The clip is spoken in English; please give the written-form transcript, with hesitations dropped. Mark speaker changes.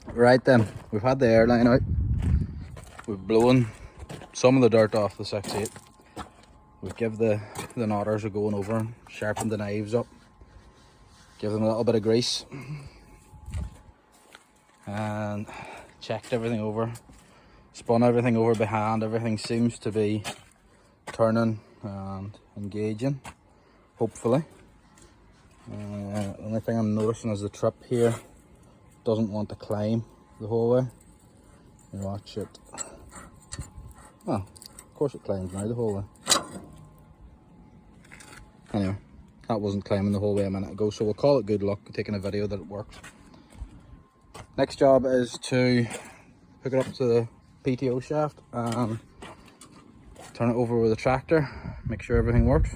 Speaker 1: Right then, we've had the airline out. We've blown some of the dirt off the 6.8. We've give the knotters a going over, sharpened the knives up, give them a little bit of grease, and checked everything over, spun everything over by hand. Everything seems to be turning and engaging, hopefully. The only thing I'm noticing is the trip here doesn't want to climb the whole way. You watch it. Well, of course it climbs now the whole way. Anyway, that wasn't climbing the whole way a minute ago, so we'll call it good luck taking a video that it works. Next job is to hook it up to the PTO shaft and turn it over with a tractor, make sure everything works.